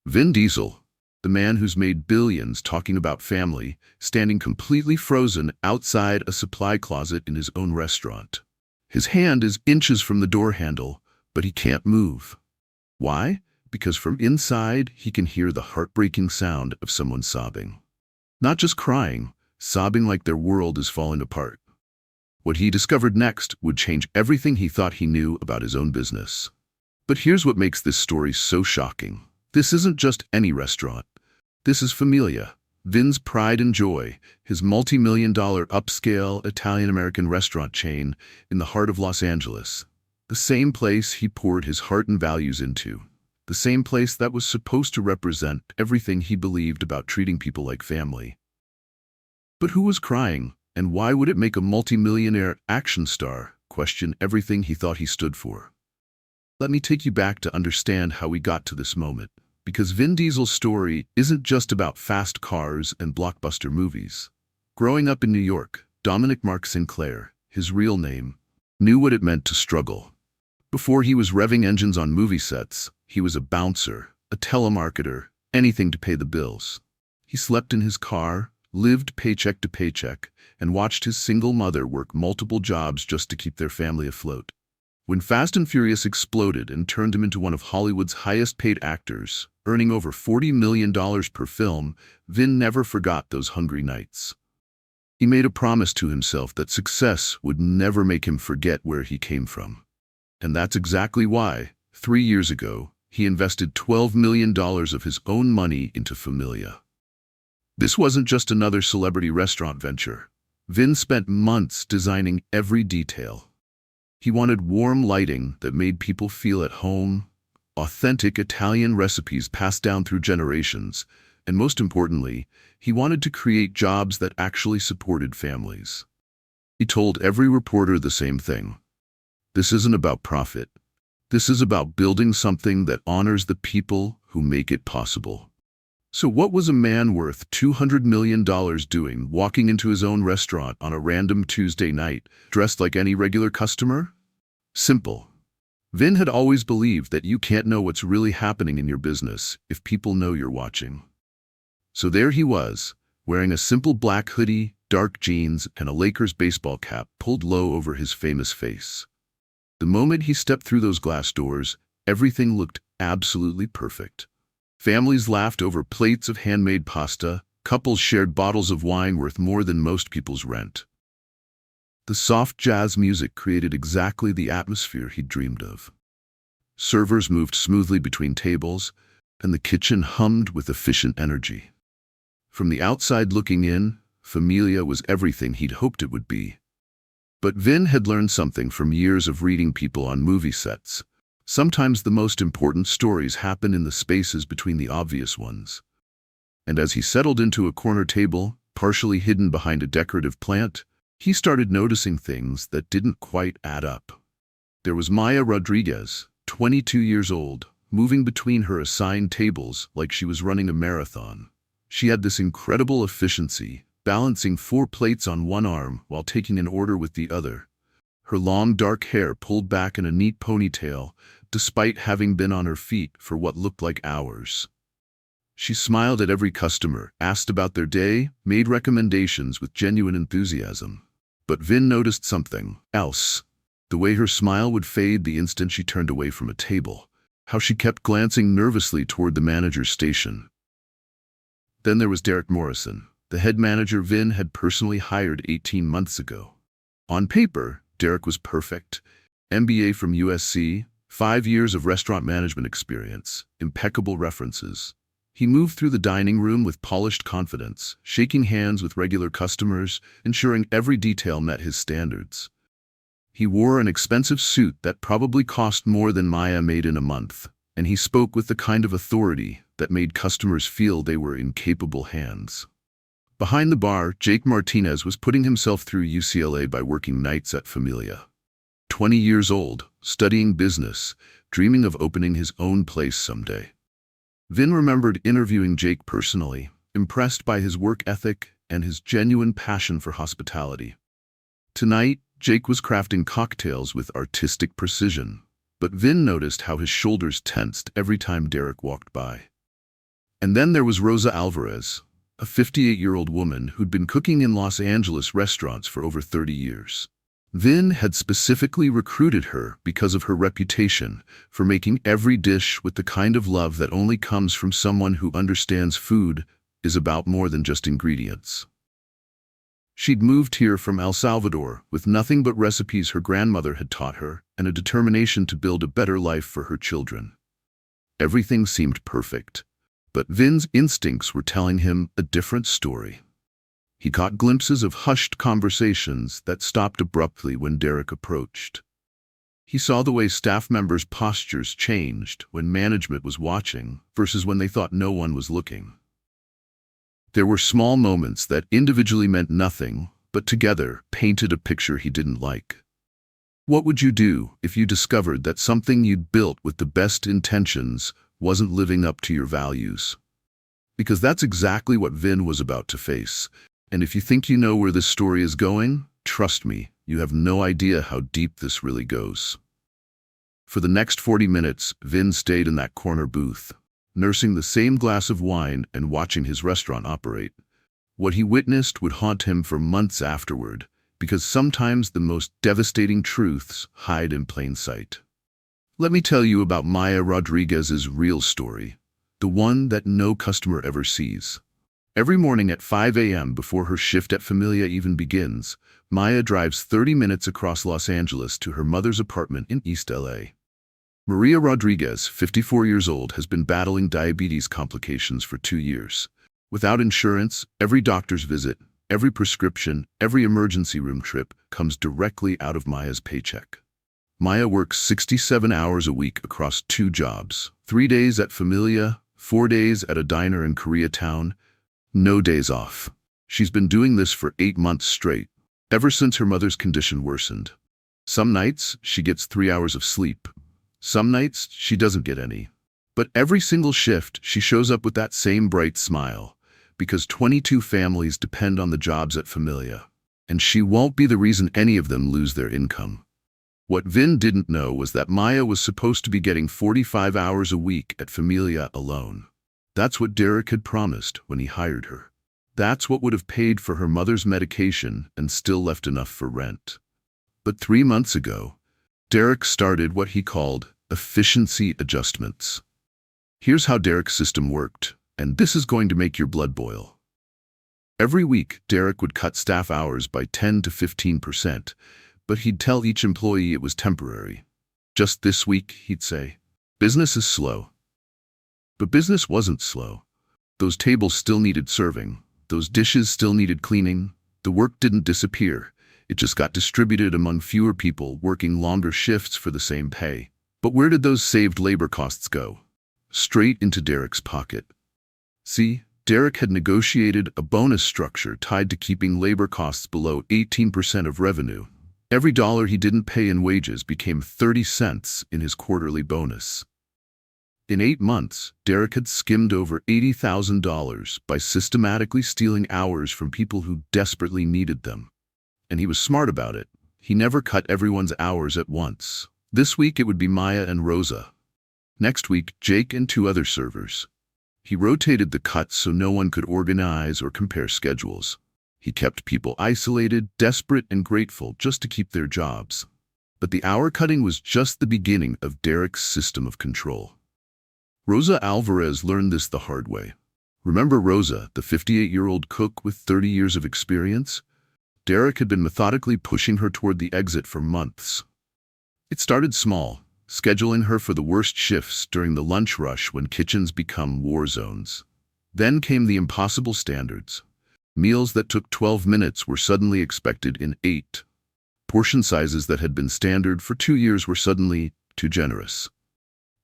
Vin Diesel, the man who's made billions talking about family, standing completely frozen outside a supply closet in his own restaurant. His hand is inches from the door handle, but he can't move. Why? Because from inside, he can hear the heartbreaking sound of someone sobbing. Not just crying, sobbing like their world is falling apart. What he discovered next would change everything he thought he knew about his own business. But here's what makes this story so shocking. This isn't just any restaurant. This is Familia, Vin's pride and joy, his multi-million-dollar upscale Italian-American restaurant chain in the heart of Los Angeles. The same place he poured his heart and values into. The same place that was supposed to represent everything he believed about treating people like family. But who was crying, and why would it make a multi-millionaire action star question everything he thought he stood for? Let me take you back to understand how we got to this moment. Because Vin Diesel's story isn't just about fast cars and blockbuster movies. Growing up in New York, Dominic Mark Sinclair, his real name, knew what it meant to struggle. Before he was revving engines on movie sets, he was a bouncer, a telemarketer, anything to pay the bills. He slept in his car, lived paycheck to paycheck, and watched his single mother work multiple jobs just to keep their family afloat. When Fast and Furious exploded and turned him into one of Hollywood's highest-paid actors, earning over $40 million per film, Vin never forgot those hungry nights. He made a promise to himself that success would never make him forget where he came from. And that's exactly why, 3 years ago, he invested $12 million of his own money into Familia. This wasn't just another celebrity restaurant venture. Vin spent months designing every detail. He wanted warm lighting that made people feel at home, authentic Italian recipes passed down through generations, and most importantly, he wanted to create jobs that actually supported families. He told every reporter the same thing. This isn't about profit. This is about building something that honors the people who make it possible. So what was a man worth $200 million doing walking into his own restaurant on a random Tuesday night, dressed like any regular customer? Simple. Vin had always believed that you can't know what's really happening in your business if people know you're watching. So there he was, wearing a simple black hoodie, dark jeans, and a Lakers baseball cap pulled low over his famous face. The moment he stepped through those glass doors, everything looked absolutely perfect. Families laughed over plates of handmade pasta, couples shared bottles of wine worth more than most people's rent. The soft jazz music created exactly the atmosphere he'd dreamed of. Servers moved smoothly between tables, and the kitchen hummed with efficient energy. From the outside looking in, Familia was everything he'd hoped it would be. But Vin had learned something from years of reading people on movie sets. Sometimes the most important stories happen in the spaces between the obvious ones. And as he settled into a corner table, partially hidden behind a decorative plant, he started noticing things that didn't quite add up. There was Maya Rodriguez, 22 years old, moving between her assigned tables like she was running a marathon. She had this incredible efficiency, balancing 4 plates on one arm while taking an order with the other. Her long dark hair pulled back in a neat ponytail, despite having been on her feet for what looked like hours. She smiled at every customer, asked about their day, made recommendations with genuine enthusiasm. But Vin noticed something else. The way her smile would fade the instant she turned away from a table. How she kept glancing nervously toward the manager's station. Then there was Derek Morrison, the head manager Vin had personally hired 18 months ago. On paper, Derek was perfect. MBA from USC, 5 years of restaurant management experience, impeccable references. He moved through the dining room with polished confidence, shaking hands with regular customers, ensuring every detail met his standards. He wore an expensive suit that probably cost more than Maya made in a month, and he spoke with the kind of authority that made customers feel they were in capable hands. Behind the bar, Jake Martinez was putting himself through UCLA by working nights at Familia. 20 years old, studying business, dreaming of opening his own place someday. Vin remembered interviewing Jake personally, impressed by his work ethic and his genuine passion for hospitality. Tonight, Jake was crafting cocktails with artistic precision, but Vin noticed how his shoulders tensed every time Derek walked by. And then there was Rosa Alvarez, a 58-year-old woman who'd been cooking in Los Angeles restaurants for over 30 years. Vin had specifically recruited her because of her reputation for making every dish with the kind of love that only comes from someone who understands food is about more than just ingredients. She'd moved here from El Salvador with nothing but recipes her grandmother had taught her and a determination to build a better life for her children. Everything seemed perfect, but Vin's instincts were telling him a different story. He caught glimpses of hushed conversations that stopped abruptly when Derek approached. He saw the way staff members' postures changed when management was watching versus when they thought no one was looking. There were small moments that individually meant nothing, but together painted a picture he didn't like. What would you do if you discovered that something you'd built with the best intentions wasn't living up to your values? Because that's exactly what Vin was about to face. And if you think you know where this story is going, trust me, you have no idea how deep this really goes. For the next 40 minutes, Vin stayed in that corner booth, nursing the same glass of wine and watching his restaurant operate. What he witnessed would haunt him for months afterward, because sometimes the most devastating truths hide in plain sight. Let me tell you about Maya Rodriguez's real story, the one that no customer ever sees. Every morning at 5 a.m. before her shift at Familia even begins, Maya drives 30 minutes across Los Angeles to her mother's apartment in East LA. Maria Rodriguez, 54 years old, has been battling diabetes complications for 2 years. Without insurance, every doctor's visit, every prescription, every emergency room trip comes directly out of Maya's paycheck. Maya works 67 hours a week across 2 jobs, 3 days at Familia, 4 days at a diner in Koreatown. No days off. She's been doing this for 8 months straight, ever since her mother's condition worsened. Some nights, she gets 3 hours of sleep. Some nights, she doesn't get any. But every single shift, she shows up with that same bright smile, because 22 families depend on the jobs at Familia, and she won't be the reason any of them lose their income. What Vin didn't know was that Maya was supposed to be getting 45 hours a week at Familia alone. That's what Derek had promised when he hired her. That's what would have paid for her mother's medication and still left enough for rent. But 3 months ago, Derek started what he called efficiency adjustments. Here's how Derek's system worked, and this is going to make your blood boil. Every week, Derek would cut staff hours by 10 to 15%, but he'd tell each employee it was temporary. Just this week, he'd say, business is slow. But business wasn't slow. Those tables still needed serving. Those dishes still needed cleaning. The work didn't disappear. It just got distributed among fewer people working longer shifts for the same pay. But where did those saved labor costs go? Straight into Derek's pocket. See, Derek had negotiated a bonus structure tied to keeping labor costs below 18% of revenue. Every dollar he didn't pay in wages became 30 cents in his quarterly bonus. In 8 months, Derek had skimmed over $80,000 by systematically stealing hours from people who desperately needed them. And he was smart about it. He never cut everyone's hours at once. This week it would be Maya and Rosa. Next week, Jake and 2 other servers. He rotated the cuts so no one could organize or compare schedules. He kept people isolated, desperate, and grateful just to keep their jobs. But the hour cutting was just the beginning of Derek's system of control. Rosa Alvarez learned this the hard way. Remember Rosa, the 58-year-old cook with 30 years of experience? Derek had been methodically pushing her toward the exit for months. It started small, scheduling her for the worst shifts during the lunch rush when kitchens become war zones. Then came the impossible standards. Meals that took 12 minutes were suddenly expected in 8. Portion sizes that had been standard for 2 years were suddenly too generous.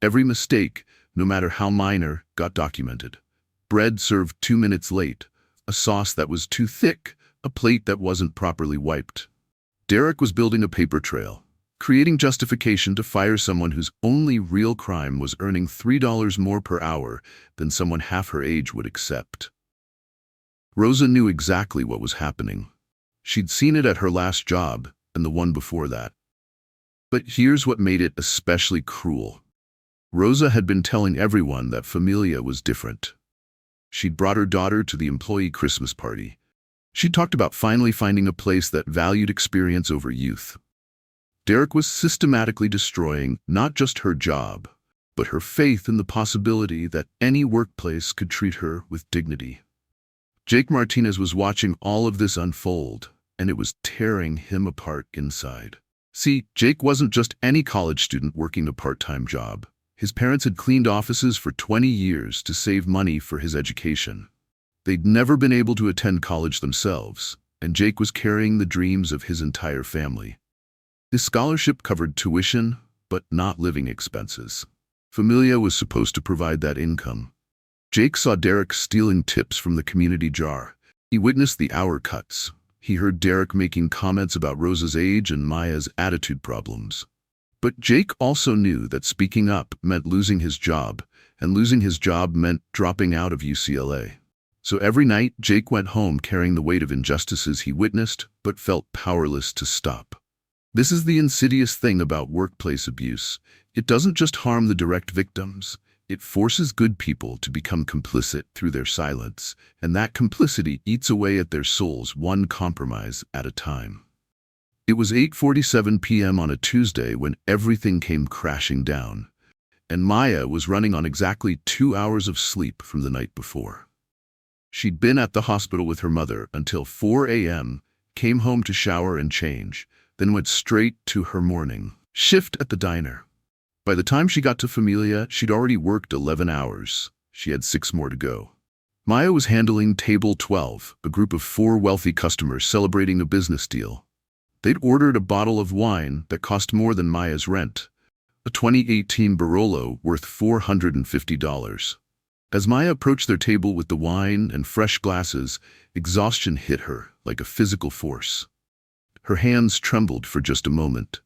Every mistake, no matter how minor, got documented. Bread served 2 minutes late, a sauce that was too thick, a plate that wasn't properly wiped. Derek was building a paper trail, creating justification to fire someone whose only real crime was earning $3 more per hour than someone half her age would accept. Rosa knew exactly what was happening. She'd seen it at her last job and the one before that. But here's what made it especially cruel. Rosa had been telling everyone that Familia was different. She'd brought her daughter to the employee Christmas party. She talked about finally finding a place that valued experience over youth. Derek was systematically destroying not just her job, but her faith in the possibility that any workplace could treat her with dignity. Jake Martinez was watching all of this unfold, and it was tearing him apart inside. See, Jake wasn't just any college student working a part-time job. His parents had cleaned offices for 20 years to save money for his education. They'd never been able to attend college themselves, and Jake was carrying the dreams of his entire family. His scholarship covered tuition, but not living expenses. Familia was supposed to provide that income. Jake saw Derek stealing tips from the community jar. He witnessed the hour cuts. He heard Derek making comments about Rosa's age and Maya's attitude problems. But Jake also knew that speaking up meant losing his job, and losing his job meant dropping out of UCLA. So every night, Jake went home carrying the weight of injustices he witnessed, but felt powerless to stop. This is the insidious thing about workplace abuse. It doesn't just harm the direct victims. It forces good people to become complicit through their silence, and that complicity eats away at their souls one compromise at a time. It was 8:47 p.m. on a Tuesday when everything came crashing down, and Maya was running on exactly 2 hours of sleep from the night before. She'd been at the hospital with her mother until 4 a.m., came home to shower and change, then went straight to her morning shift at the diner. By the time she got to Familia, she'd already worked 11 hours. She had 6 more to go. Maya was handling Table 12, a group of 4 wealthy customers celebrating a business deal. They'd ordered a bottle of wine that cost more than Maya's rent, a 2018 Barolo worth $450. As Maya approached their table with the wine and fresh glasses, exhaustion hit her like a physical force. Her hands trembled for just a moment.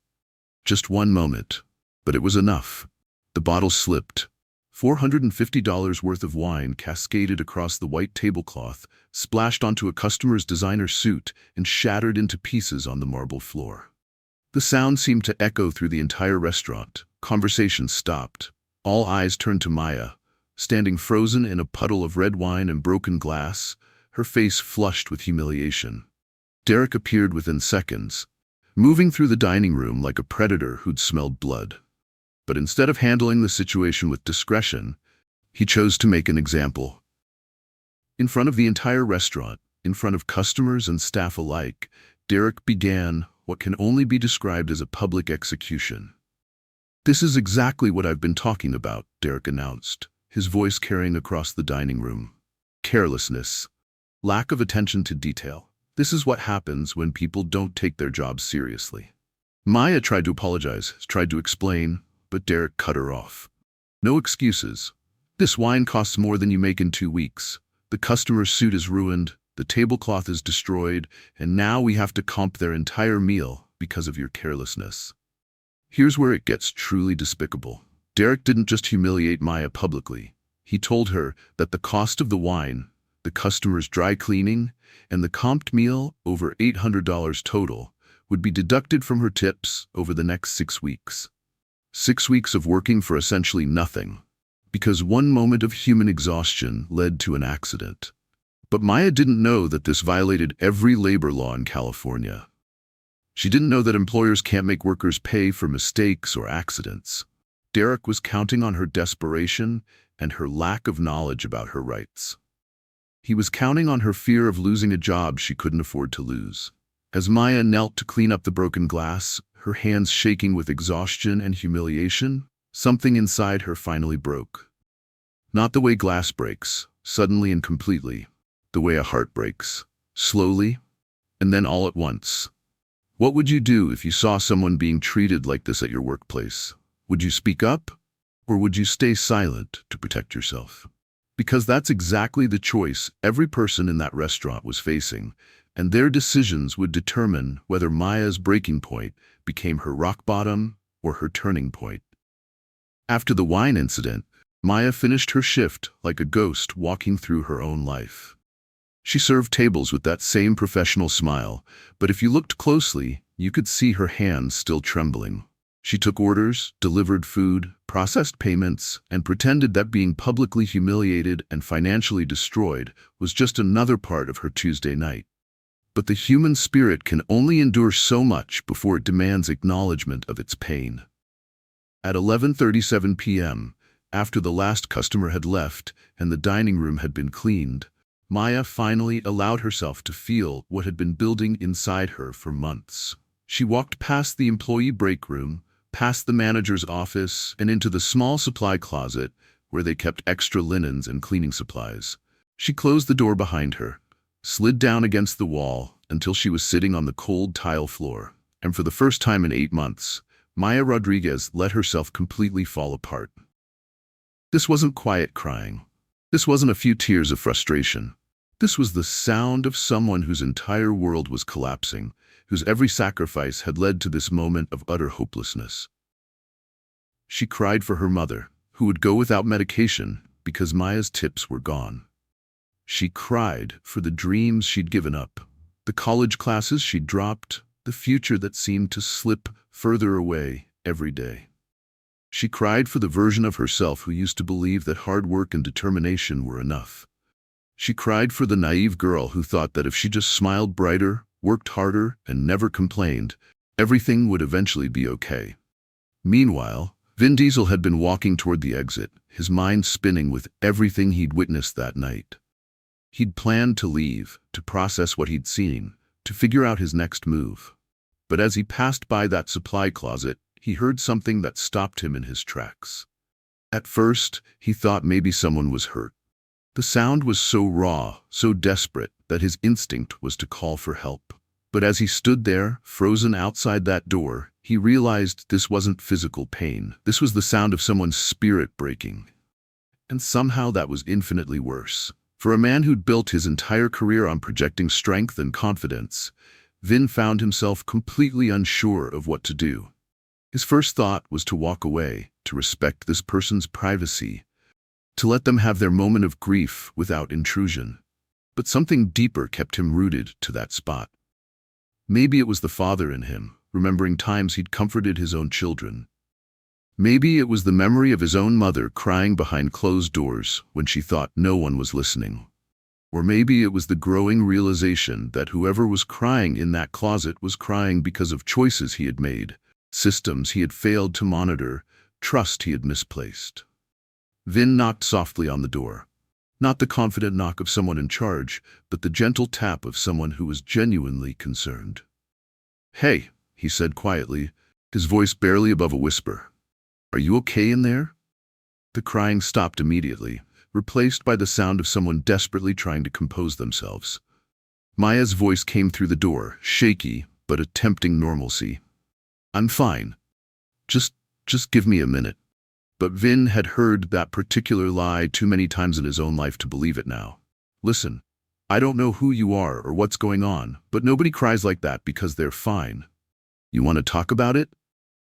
Just one moment. But it was enough. The bottle slipped. $450 worth of wine cascaded across the white tablecloth, splashed onto a customer's designer suit, and shattered into pieces on the marble floor. The sound seemed to echo through the entire restaurant. Conversation stopped. All eyes turned to Maya, standing frozen in a puddle of red wine and broken glass, her face flushed with humiliation. Derek appeared within seconds, moving through the dining room like a predator who'd smelled blood. But instead of handling the situation with discretion, he chose to make an example. In front of the entire restaurant, in front of customers and staff alike, Derek began what can only be described as a public execution. "This is exactly what I've been talking about," Derek announced, his voice carrying across the dining room. "Carelessness, lack of attention to detail. This is what happens when people don't take their jobs seriously." Maya tried to apologize, tried to explain, but Derek cut her off. "No excuses. This wine costs more than you make in 2 weeks. The customer's suit is ruined, the tablecloth is destroyed, and now we have to comp their entire meal because of your carelessness." Here's where it gets truly despicable. Derek didn't just humiliate Maya publicly. He told her that the cost of the wine, the customer's dry cleaning, and the comped meal, over $800 total, would be deducted from her tips over the next 6 weeks. 6 weeks of working for essentially nothing, because one moment of human exhaustion led to an accident. But Maya didn't know that this violated every labor law in California. She didn't know that employers can't make workers pay for mistakes or accidents. Derek was counting on her desperation and her lack of knowledge about her rights. He was counting on her fear of losing a job she couldn't afford to lose. As Maya knelt to clean up the broken glass, her hands shaking with exhaustion and humiliation, something inside her finally broke. Not the way glass breaks, suddenly and completely. The way a heart breaks, slowly, and then all at once. What would you do if you saw someone being treated like this at your workplace? Would you speak up, or would you stay silent to protect yourself? Because that's exactly the choice every person in that restaurant was facing, and their decisions would determine whether Maya's breaking point became her rock bottom or her turning point. After the wine incident, Maya finished her shift like a ghost walking through her own life. She served tables with that same professional smile, but if you looked closely, you could see her hands still trembling. She took orders, delivered food, processed payments, and pretended that being publicly humiliated and financially destroyed was just another part of her Tuesday night. But the human spirit can only endure so much before it demands acknowledgement of its pain. At 11:37 p.m., after the last customer had left and the dining room had been cleaned, Maya finally allowed herself to feel what had been building inside her for months. She walked past the employee break room, past the manager's office, and into the small supply closet where they kept extra linens and cleaning supplies. She closed the door behind her, slid down against the wall until she was sitting on the cold tile floor, and for the first time in 8 months, Maya Rodriguez let herself completely fall apart. This wasn't quiet crying. This wasn't a few tears of frustration. This was the sound of someone whose entire world was collapsing, whose every sacrifice had led to this moment of utter hopelessness. She cried for her mother, who would go without medication because Maya's tips were gone. She cried for the dreams she'd given up, the college classes she'd dropped, the future that seemed to slip further away every day. She cried for the version of herself who used to believe that hard work and determination were enough. She cried for the naive girl who thought that if she just smiled brighter, worked harder, and never complained, everything would eventually be okay. Meanwhile, Vin Diesel had been walking toward the exit, his mind spinning with everything he'd witnessed that night. He'd planned to leave, to process what he'd seen, to figure out his next move. But as he passed by that supply closet, he heard something that stopped him in his tracks. At first, he thought maybe someone was hurt. The sound was so raw, so desperate, that his instinct was to call for help. But as he stood there, frozen outside that door, he realized this wasn't physical pain. This was the sound of someone's spirit breaking. And somehow that was infinitely worse. For a man who'd built his entire career on projecting strength and confidence, Vin found himself completely unsure of what to do. His first thought was to walk away, to respect this person's privacy, to let them have their moment of grief without intrusion. But something deeper kept him rooted to that spot. Maybe it was the father in him, remembering times he'd comforted his own children. Maybe it was the memory of his own mother crying behind closed doors when she thought no one was listening. Or maybe it was the growing realization that whoever was crying in that closet was crying because of choices he had made, systems he had failed to monitor, trust he had misplaced. Vin knocked softly on the door. Not the confident knock of someone in charge, but the gentle tap of someone who was genuinely concerned. "Hey," he said quietly, his voice barely above a whisper. "Are you okay in there?" The crying stopped immediately, replaced by the sound of someone desperately trying to compose themselves. Maya's voice came through the door, shaky, but attempting normalcy. "I'm fine. Just give me a minute." But Vin had heard that particular lie too many times in his own life to believe it now. "Listen, I don't know who you are or what's going on, but nobody cries like that because they're fine. You want to talk about it?"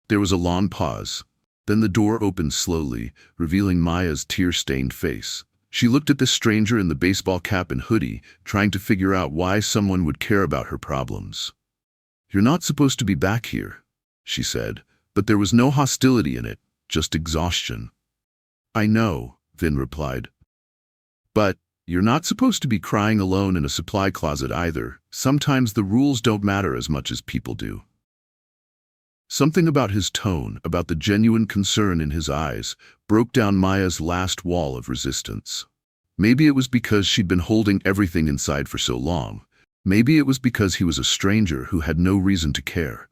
There was a long pause. Then the door opened slowly, revealing Maya's tear-stained face. She looked at this stranger in the baseball cap and hoodie, trying to figure out why someone would care about her problems. "You're not supposed to be back here," she said, but there was no hostility in it, just exhaustion. "I know," Vin replied. "But you're not supposed to be crying alone in a supply closet either. Sometimes the rules don't matter as much as people do." Something about his tone, about the genuine concern in his eyes, broke down Maya's last wall of resistance. Maybe it was because she'd been holding everything inside for so long. Maybe it was because he was a stranger who had no reason to care.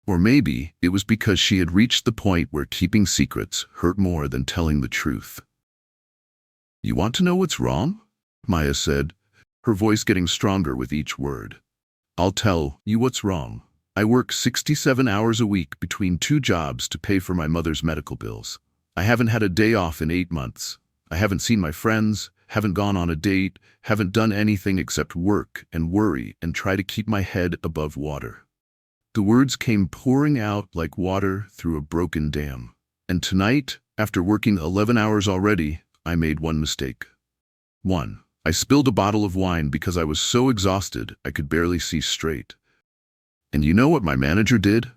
Or maybe it was because she had reached the point where keeping secrets hurt more than telling the truth. "You want to know what's wrong?" Maya said, her voice getting stronger with each word. "I'll tell you what's wrong. I work 67 hours a week between 2 jobs to pay for my mother's medical bills. I haven't had a day off in 8 months. I haven't seen my friends, haven't gone on a date, haven't done anything except work and worry and try to keep my head above water." The words came pouring out like water through a broken dam. "And tonight, after working 11 hours already, I made one mistake. One, I spilled a bottle of wine because I was so exhausted I could barely see straight. And you know what my manager did?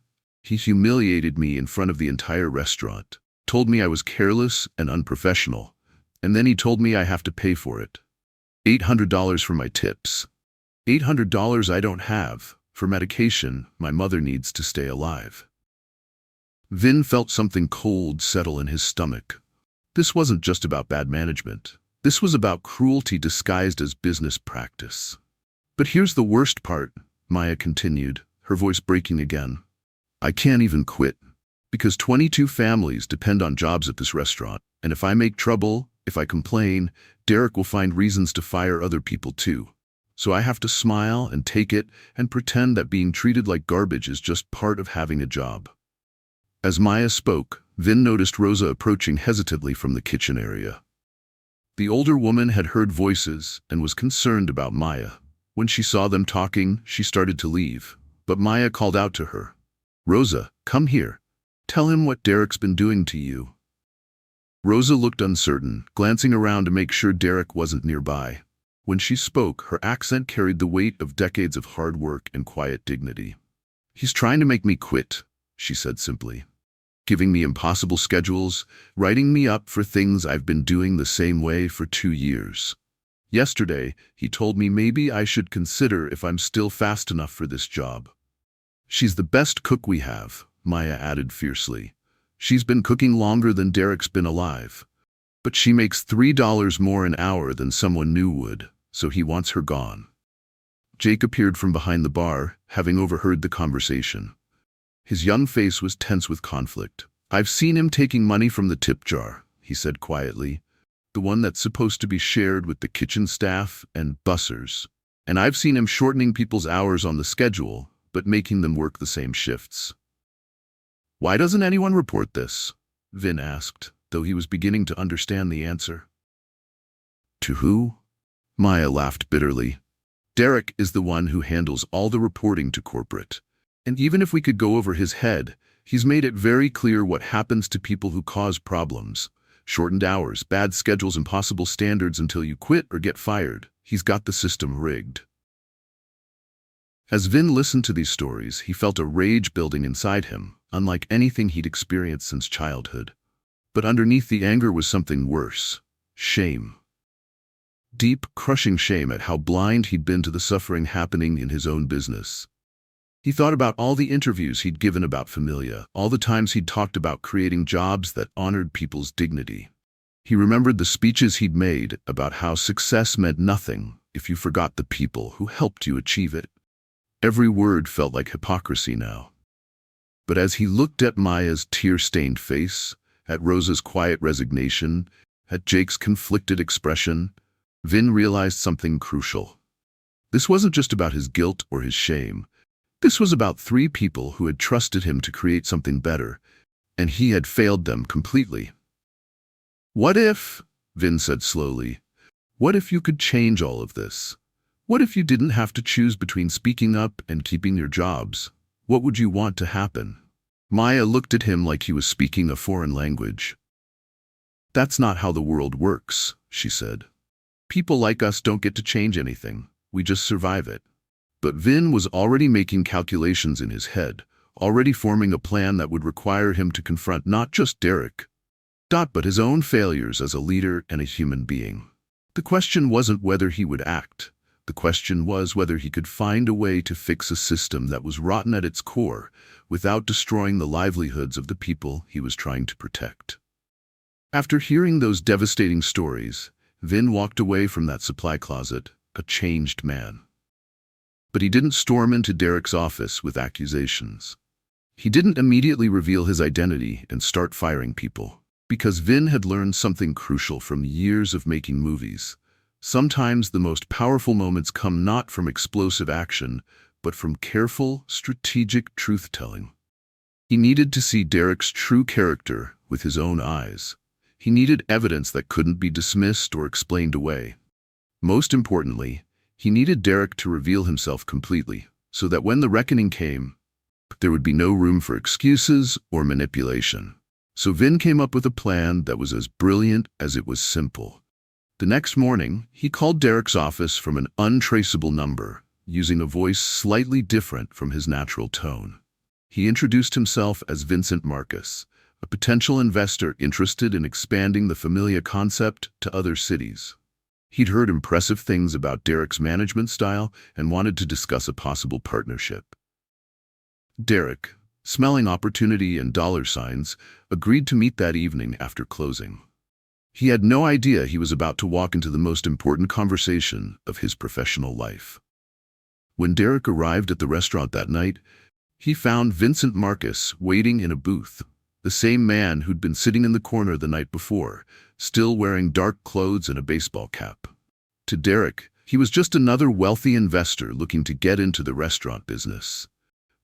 He humiliated me in front of the entire restaurant, told me I was careless and unprofessional, and then he told me I have to pay for it. $800 for my tips. $800 I don't have, for medication my mother needs to stay alive. Vin felt something cold settle in his stomach. This wasn't just about bad management. This was about cruelty disguised as business practice. But here's the worst part, Maya continued, her voice breaking again. I can't even quit, because 22 families depend on jobs at this restaurant, and if I make trouble, if I complain, Derek will find reasons to fire other people too. So I have to smile and take it and pretend that being treated like garbage is just part of having a job. As Maya spoke, Vin noticed Rosa approaching hesitantly from the kitchen area. The older woman had heard voices and was concerned about Maya. When she saw them talking, she started to leave, but Maya called out to her. Rosa, come here. Tell him what Derek's been doing to you. Rosa looked uncertain, glancing around to make sure Derek wasn't nearby. When she spoke, her accent carried the weight of decades of hard work and quiet dignity. He's trying to make me quit, she said simply. Giving me impossible schedules, writing me up for things I've been doing the same way for 2 years. Yesterday, he told me maybe I should consider if I'm still fast enough for this job. She's the best cook we have, Maya added fiercely. She's been cooking longer than Derek's been alive. But she makes $3 more an hour than someone new would, so he wants her gone. Jake appeared from behind the bar, having overheard the conversation. His young face was tense with conflict. I've seen him taking money from the tip jar, he said quietly, the one that's supposed to be shared with the kitchen staff and bussers. And I've seen him shortening people's hours on the schedule, but making them work the same shifts. Why doesn't anyone report this? Vin asked, though he was beginning to understand the answer. To who? Maya laughed bitterly. Derek is the one who handles all the reporting to corporate. And even if we could go over his head, he's made it very clear what happens to people who cause problems. Shortened hours, bad schedules, impossible standards until you quit or get fired. He's got the system rigged. As Vin listened to these stories, he felt a rage building inside him, unlike anything he'd experienced since childhood. But underneath the anger was something worse. Shame. Deep, crushing shame at how blind he'd been to the suffering happening in his own business. He thought about all the interviews he'd given about Familia, all the times he'd talked about creating jobs that honored people's dignity. He remembered the speeches he'd made about how success meant nothing if you forgot the people who helped you achieve it. Every word felt like hypocrisy now. But as he looked at Maya's tear-stained face, at Rosa's quiet resignation, at Jake's conflicted expression, Vin realized something crucial. This wasn't just about his guilt or his shame. This was about 3 people who had trusted him to create something better, and he had failed them completely. What if, Vin said slowly, what if you could change all of this? What if you didn't have to choose between speaking up and keeping your jobs? What would you want to happen? Maya looked at him like he was speaking a foreign language. That's not how the world works, she said. People like us don't get to change anything. We just survive it. But Vin was already making calculations in his head, already forming a plan that would require him to confront not just Derek, but his own failures as a leader and a human being. The question wasn't whether he would act. The question was whether he could find a way to fix a system that was rotten at its core without destroying the livelihoods of the people he was trying to protect. After hearing those devastating stories, Vin walked away from that supply closet, a changed man. But he didn't storm into Derek's office with accusations. He didn't immediately reveal his identity and start firing people, because Vin had learned something crucial from years of making movies. Sometimes the most powerful moments come not from explosive action, but from careful, strategic truth-telling. He needed to see Derek's true character with his own eyes. He needed evidence that couldn't be dismissed or explained away. Most importantly, he needed Derek to reveal himself completely, so that when the reckoning came, there would be no room for excuses or manipulation. So Vin came up with a plan that was as brilliant as it was simple. The next morning, he called Derek's office from an untraceable number, using a voice slightly different from his natural tone. He introduced himself as Vincent Marcus, a potential investor interested in expanding the Familia concept to other cities. He'd heard impressive things about Derek's management style and wanted to discuss a possible partnership. Derek, smelling opportunity and dollar signs, agreed to meet that evening after closing. He had no idea he was about to walk into the most important conversation of his professional life. When Derek arrived at the restaurant that night, he found Vincent Marcus waiting in a booth, the same man who'd been sitting in the corner the night before, still wearing dark clothes and a baseball cap. To Derek, he was just another wealthy investor looking to get into the restaurant business.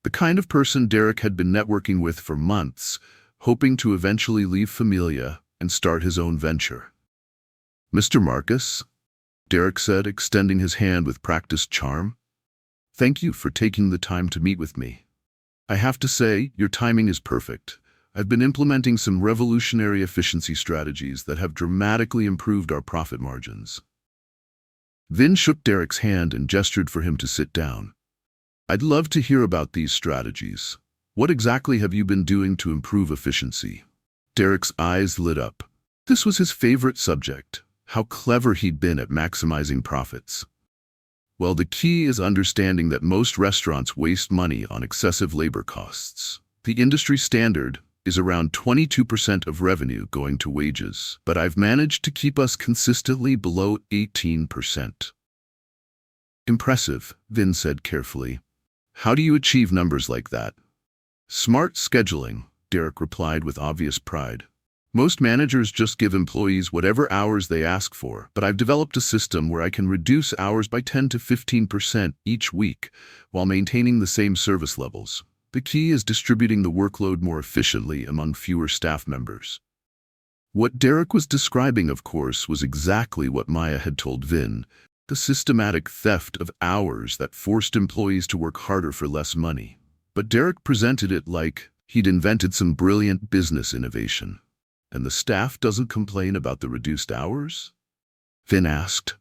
The kind of person Derek had been networking with for months, hoping to eventually leave Familia and start his own venture. "Mr. Marcus," Derek said, extending his hand with practiced charm. "Thank you for taking the time to meet with me. I have to say, your timing is perfect. I've been implementing some revolutionary efficiency strategies that have dramatically improved our profit margins." Vin shook Derek's hand and gestured for him to sit down. "I'd love to hear about these strategies. What exactly have you been doing to improve efficiency?" Derek's eyes lit up. This was his favorite subject, how clever he'd been at maximizing profits. "Well, the key is understanding that most restaurants waste money on excessive labor costs. The industry standard is around 22% of revenue going to wages, but I've managed to keep us consistently below 18%. "Impressive," Vin said carefully. "How do you achieve numbers like that?" "Smart scheduling," Derek replied with obvious pride. "Most managers just give employees whatever hours they ask for, but I've developed a system where I can reduce hours by 10 to 15% each week while maintaining the same service levels. The key is distributing the workload more efficiently among fewer staff members." What Derek was describing, of course, was exactly what Maya had told Vin, the systematic theft of hours that forced employees to work harder for less money. But Derek presented it like he'd invented some brilliant business innovation. "And the staff doesn't complain about the reduced hours?" Vin asked.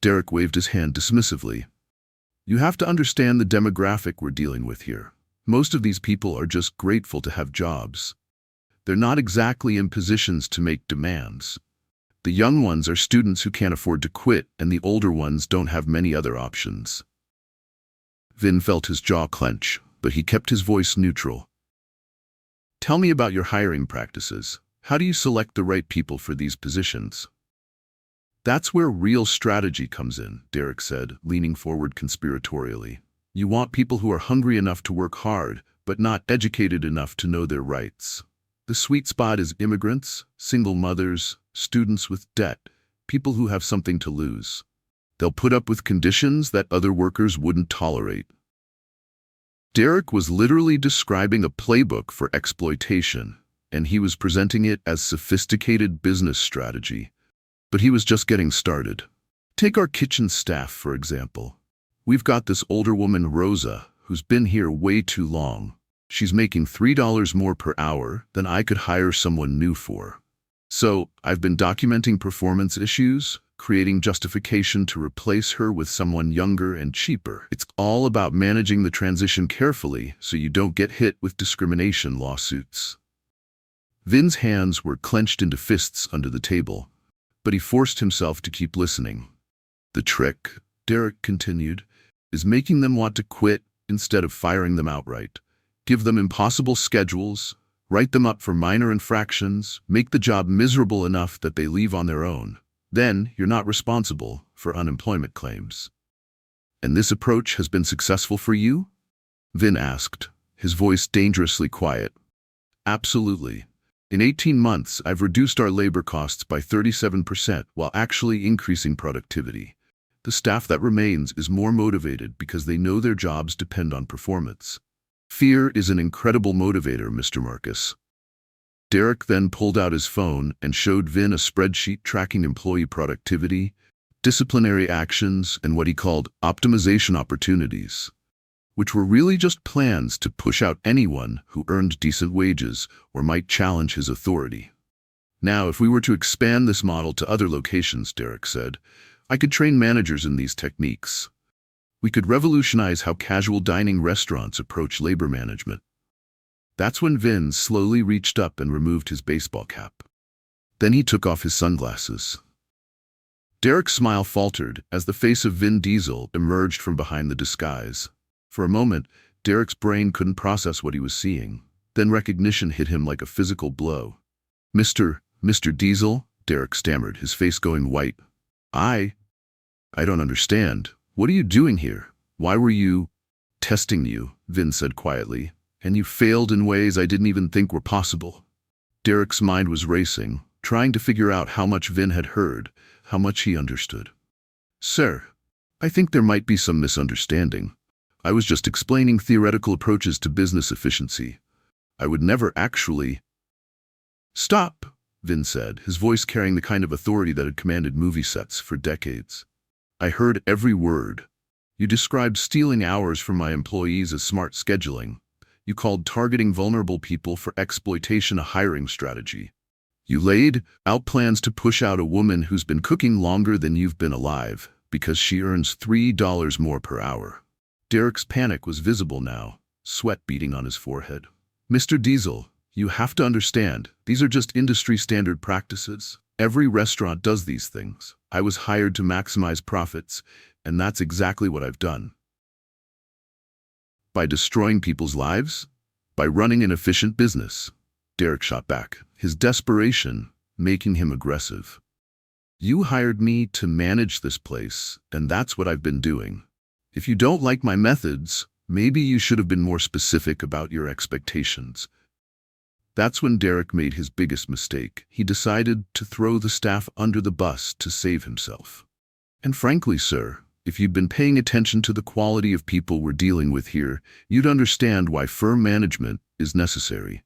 Derek waved his hand dismissively. "You have to understand the demographic we're dealing with here. Most of these people are just grateful to have jobs. They're not exactly in positions to make demands. The young ones are students who can't afford to quit, and the older ones don't have many other options." Vin felt his jaw clench, but he kept his voice neutral. "Tell me about your hiring practices. How do you select the right people for these positions?" "That's where real strategy comes in," Derek said, leaning forward conspiratorially. "You want people who are hungry enough to work hard, but not educated enough to know their rights. The sweet spot is immigrants, single mothers, students with debt, people who have something to lose. They'll put up with conditions that other workers wouldn't tolerate." Derek was literally describing a playbook for exploitation, and he was presenting it as sophisticated business strategy. But he was just getting started. Take our kitchen staff, for example. We've got this older woman, Rosa, who's been here way too long. She's making $3 more per hour than I could hire someone new for. So I've been documenting performance issues, creating justification to replace her with someone younger and cheaper. It's all about managing the transition carefully so you don't get hit with discrimination lawsuits. Vin's hands were clenched into fists under the table, but he forced himself to keep listening. "The trick," Derek continued, "is making them want to quit instead of firing them outright. Give them impossible schedules, write them up for minor infractions, make the job miserable enough that they leave on their own. Then you're not responsible for unemployment claims." "And this approach has been successful for you?" Vin asked, his voice dangerously quiet. "Absolutely. In 18 months, I've reduced our labor costs by 37% while actually increasing productivity. The staff that remains is more motivated because they know their jobs depend on performance. Fear is an incredible motivator, Mr. Marcus." Derek then pulled out his phone and showed Vin a spreadsheet tracking employee productivity, disciplinary actions, and what he called optimization opportunities, which were really just plans to push out anyone who earned decent wages or might challenge his authority. "Now, if we were to expand this model to other locations," Derek said, "I could train managers in these techniques. We could revolutionize how casual dining restaurants approach labor management." That's when Vin slowly reached up and removed his baseball cap. Then he took off his sunglasses. Derek's smile faltered as the face of Vin Diesel emerged from behind the disguise. For a moment, Derek's brain couldn't process what he was seeing. Then recognition hit him like a physical blow. Mr. Diesel, Derek stammered, his face going white. I don't understand. What are you doing here? Why were you testing you? Vin said quietly. And you failed in ways I didn't even think were possible. Derek's mind was racing, trying to figure out how much Vin had heard, how much he understood. Sir, I think there might be some misunderstanding. I was just explaining theoretical approaches to business efficiency. I would never actually... Stop, Vin said, his voice carrying the kind of authority that had commanded movie sets for decades. I heard every word. You described stealing hours from my employees as smart scheduling. You called targeting vulnerable people for exploitation a hiring strategy. You laid out plans to push out a woman who's been cooking longer than you've been alive because she earns $3 more per hour. Derek's panic was visible now, sweat beading on his forehead. Mr. Diesel, you have to understand, these are just industry standard practices. Every restaurant does these things. I was hired to maximize profits, and that's exactly what I've done. By destroying people's lives? By running an efficient business? Derek shot back, his desperation making him aggressive. You hired me to manage this place, and that's what I've been doing. If you don't like my methods, maybe you should have been more specific about your expectations. That's when Derek made his biggest mistake. He decided to throw the staff under the bus to save himself. And frankly, sir, if you'd been paying attention to the quality of people we're dealing with here, you'd understand why firm management is necessary.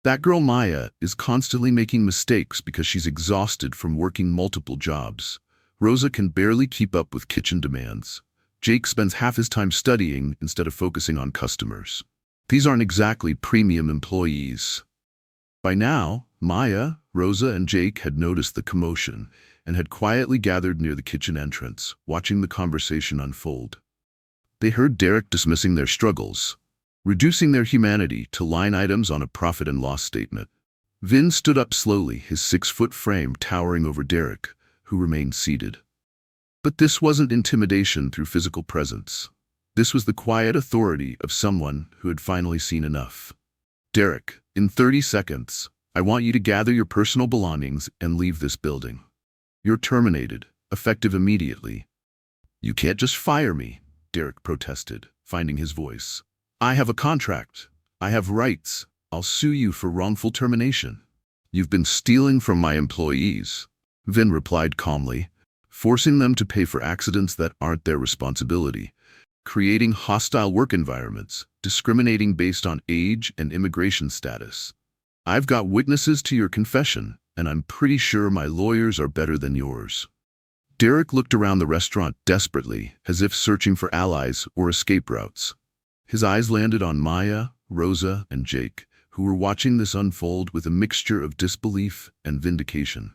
That girl Maya is constantly making mistakes because she's exhausted from working multiple jobs. Rosa can barely keep up with kitchen demands. Jake spends half his time studying instead of focusing on customers. These aren't exactly premium employees. By now, Maya, Rosa, and Jake had noticed the commotion and had quietly gathered near the kitchen entrance, watching the conversation unfold. They heard Derek dismissing their struggles, reducing their humanity to line items on a profit and loss statement. Vin stood up slowly, his 6-foot frame towering over Derek, who remained seated. But this wasn't intimidation through physical presence. This was the quiet authority of someone who had finally seen enough. Derek, in 30 seconds, I want you to gather your personal belongings and leave this building. You're terminated, effective immediately. You can't just fire me, Derek protested, finding his voice. I have a contract. I have rights. I'll sue you for wrongful termination. You've been stealing from my employees, Vin replied calmly, forcing them to pay for accidents that aren't their responsibility, creating hostile work environments, discriminating based on age and immigration status. I've got witnesses to your confession, and I'm pretty sure my lawyers are better than yours. Derek looked around the restaurant desperately, as if searching for allies or escape routes. His eyes landed on Maya, Rosa, and Jake, who were watching this unfold with a mixture of disbelief and vindication.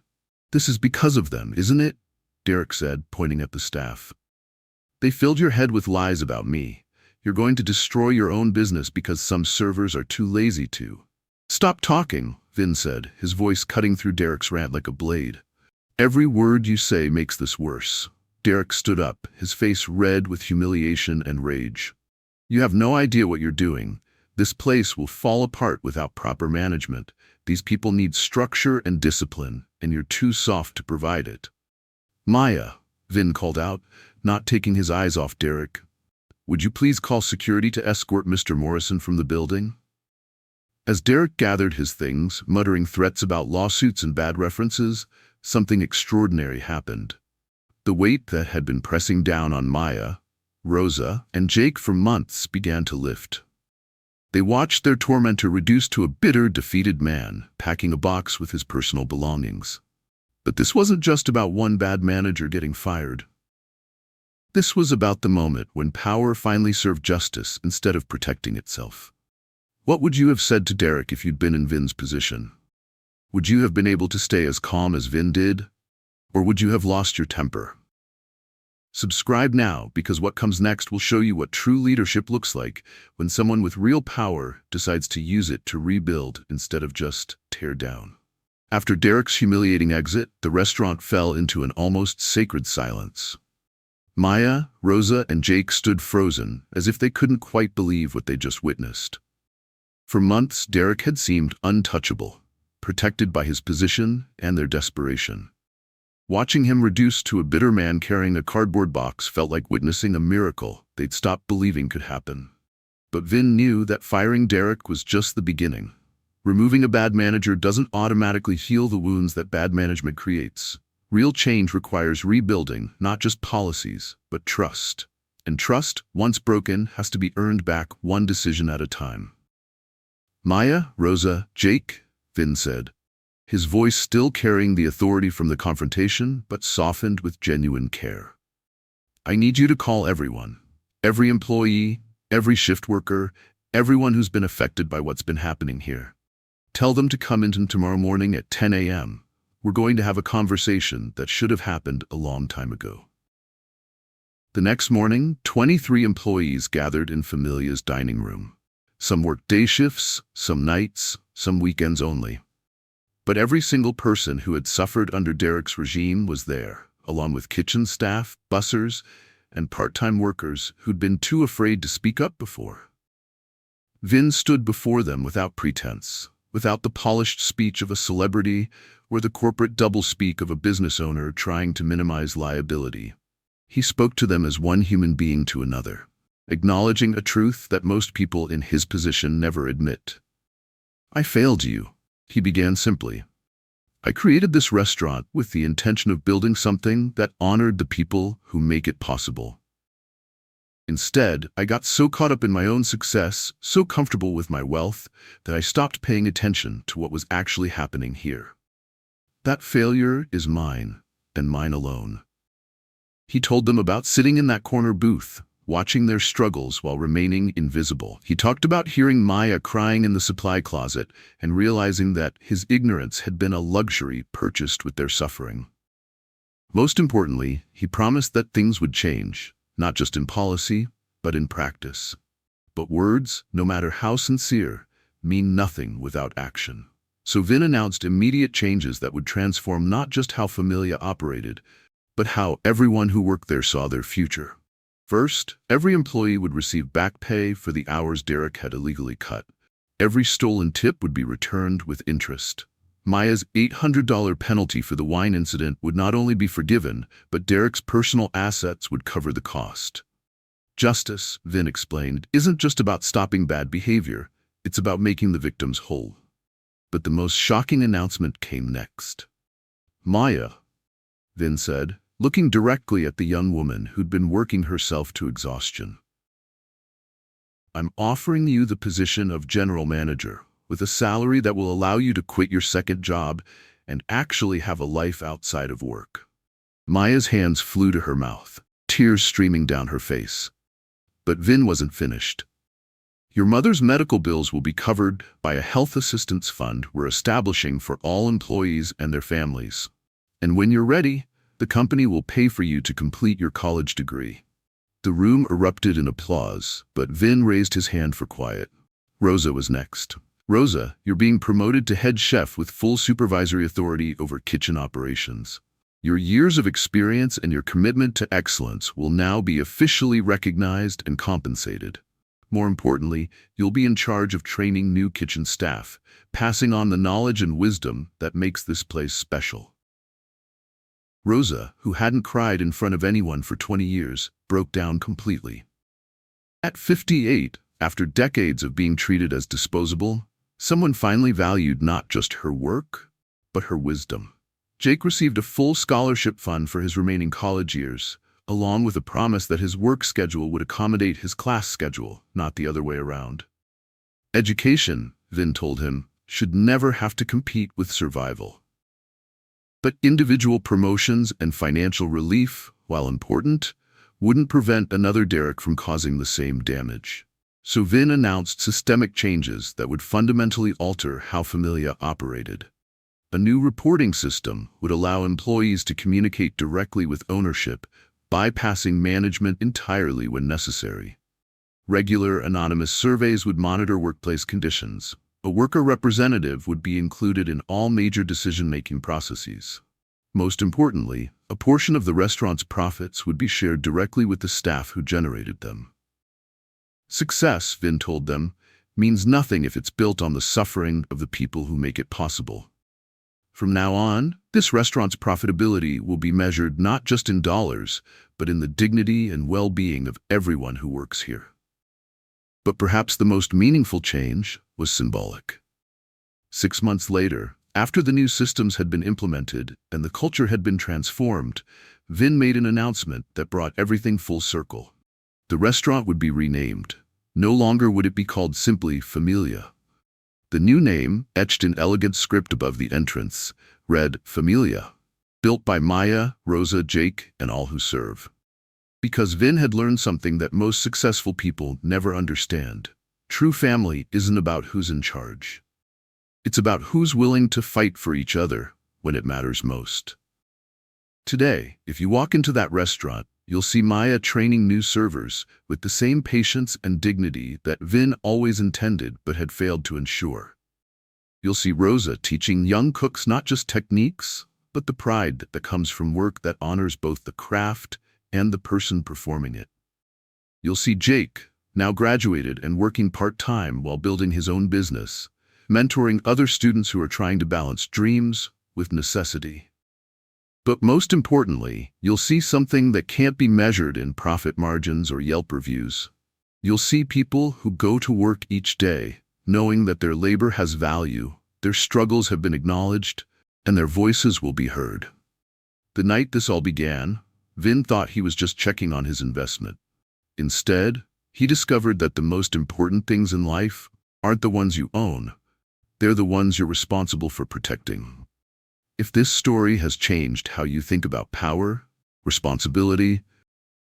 This is because of them, isn't it? Derek said, pointing at the staff. They filled your head with lies about me. You're going to destroy your own business because some servers are too lazy to. Stop talking, Vin said, his voice cutting through Derek's rant like a blade. Every word you say makes this worse. Derek stood up, his face red with humiliation and rage. You have no idea what you're doing. This place will fall apart without proper management. These people need structure and discipline, and you're too soft to provide it. Maya, Vin called out, not taking his eyes off Derek. Would you please call security to escort Mr. Morrison from the building? As Derek gathered his things, muttering threats about lawsuits and bad references, something extraordinary happened. The weight that had been pressing down on Maya, Rosa, and Jake for months began to lift. They watched their tormentor reduced to a bitter, defeated man, packing a box with his personal belongings. But this wasn't just about one bad manager getting fired. This was about the moment when power finally served justice instead of protecting itself. What would you have said to Derek if you'd been in Vin's position? Would you have been able to stay as calm as Vin did? Or would you have lost your temper? Subscribe now, because what comes next will show you what true leadership looks like when someone with real power decides to use it to rebuild instead of just tear down. After Derek's humiliating exit, the restaurant fell into an almost sacred silence. Maya, Rosa, and Jake stood frozen, as if they couldn't quite believe what they just witnessed. For months, Derek had seemed untouchable, protected by his position and their desperation. Watching him reduced to a bitter man carrying a cardboard box felt like witnessing a miracle they'd stopped believing could happen. But Vin knew that firing Derek was just the beginning. Removing a bad manager doesn't automatically heal the wounds that bad management creates. Real change requires rebuilding, not just policies, but trust. And trust, once broken, has to be earned back one decision at a time. Maya, Rosa, Jake, Vin said, his voice still carrying the authority from the confrontation, but softened with genuine care. I need you to call everyone. Every employee, every shift worker, everyone who's been affected by what's been happening here. Tell them to come in tomorrow morning at 10 a.m. We're going to have a conversation that should have happened a long time ago. The next morning, 23 employees gathered in Familia's dining room. Some worked day shifts, some nights, some weekends only. But every single person who had suffered under Derek's regime was there, along with kitchen staff, bussers, and part-time workers who'd been too afraid to speak up before. Vin stood before them without pretense, without the polished speech of a celebrity or the corporate doublespeak of a business owner trying to minimize liability. He spoke to them as one human being to another, acknowledging a truth that most people in his position never admit. I failed you, he began simply. I created this restaurant with the intention of building something that honored the people who make it possible. Instead, I got so caught up in my own success, so comfortable with my wealth, that I stopped paying attention to what was actually happening here. That failure is mine, and mine alone. He told them about sitting in that corner booth, watching their struggles while remaining invisible. He talked about hearing Maya crying in the supply closet and realizing that his ignorance had been a luxury purchased with their suffering. Most importantly, he promised that things would change, not just in policy, but in practice. But words, no matter how sincere, mean nothing without action. So Vin announced immediate changes that would transform not just how Familia operated, but how everyone who worked there saw their future. First, every employee would receive back pay for the hours Derek had illegally cut. Every stolen tip would be returned with interest. Maya's $800 penalty for the wine incident would not only be forgiven, but Derek's personal assets would cover the cost. Justice, Vin explained, isn't just about stopping bad behavior, it's about making the victims whole. But the most shocking announcement came next. Maya, Vin said, looking directly at the young woman who'd been working herself to exhaustion. I'm offering you the position of general manager, with a salary that will allow you to quit your second job and actually have a life outside of work. Maya's hands flew to her mouth, tears streaming down her face. But Vin wasn't finished. Your mother's medical bills will be covered by a health assistance fund we're establishing for all employees and their families. And when you're ready, the company will pay for you to complete your college degree. The room erupted in applause, but Vin raised his hand for quiet. Rosa was next. Rosa, you're being promoted to head chef with full supervisory authority over kitchen operations. Your years of experience and your commitment to excellence will now be officially recognized and compensated. More importantly, you'll be in charge of training new kitchen staff, passing on the knowledge and wisdom that makes this place special. Rosa, who hadn't cried in front of anyone for 20 years, broke down completely. At 58, after decades of being treated as disposable, someone finally valued not just her work, but her wisdom. Jake received a full scholarship fund for his remaining college years, along with a promise that his work schedule would accommodate his class schedule, not the other way around. Education, Vin told him, should never have to compete with survival. But individual promotions and financial relief, while important, wouldn't prevent another Derek from causing the same damage. So Vin announced systemic changes that would fundamentally alter how Familia operated. A new reporting system would allow employees to communicate directly with ownership, bypassing management entirely when necessary. Regular anonymous surveys would monitor workplace conditions. A worker representative would be included in all major decision-making processes. Most importantly, a portion of the restaurant's profits would be shared directly with the staff who generated them. Success, Vin told them, means nothing if it's built on the suffering of the people who make it possible. From now on, this restaurant's profitability will be measured not just in dollars, but in the dignity and well-being of everyone who works here. But perhaps the most meaningful change was symbolic. 6 months later, after the new systems had been implemented and the culture had been transformed, Vin made an announcement that brought everything full circle. The restaurant would be renamed. No longer would it be called simply Familia. The new name, etched in elegant script above the entrance, read Familia, built by Maya, Rosa, Jake, and all who serve. Because Vin had learned something that most successful people never understand. True family isn't about who's in charge. It's about who's willing to fight for each other when it matters most. Today, if you walk into that restaurant, you'll see Maya training new servers with the same patience and dignity that Vin always intended but had failed to ensure. You'll see Rosa teaching young cooks not just techniques, but the pride that comes from work that honors both the craft and the person performing it. You'll see Jake, now graduated and working part-time while building his own business, mentoring other students who are trying to balance dreams with necessity. But most importantly, you'll see something that can't be measured in profit margins or Yelp reviews. You'll see people who go to work each day, knowing that their labor has value, their struggles have been acknowledged, and their voices will be heard. The night this all began, Vin thought he was just checking on his investment. Instead, he discovered that the most important things in life aren't the ones you own. They're the ones you're responsible for protecting. If this story has changed how you think about power, responsibility,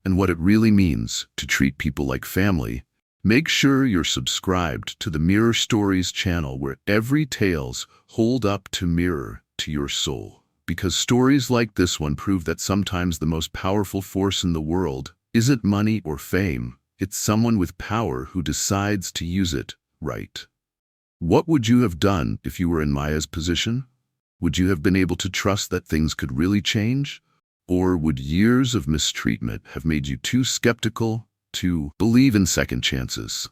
and what it really means to treat people like family, make sure you're subscribed to the Mirror Stories channel where every tales hold up to mirror to your soul. Because stories like this one prove that sometimes the most powerful force in the world isn't money or fame, it's someone with power who decides to use it right. What would you have done if you were in Maya's position? Would you have been able to trust that things could really change? Or would years of mistreatment have made you too skeptical to believe in second chances?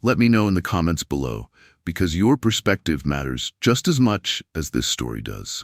Let me know in the comments below, because your perspective matters just as much as this story does.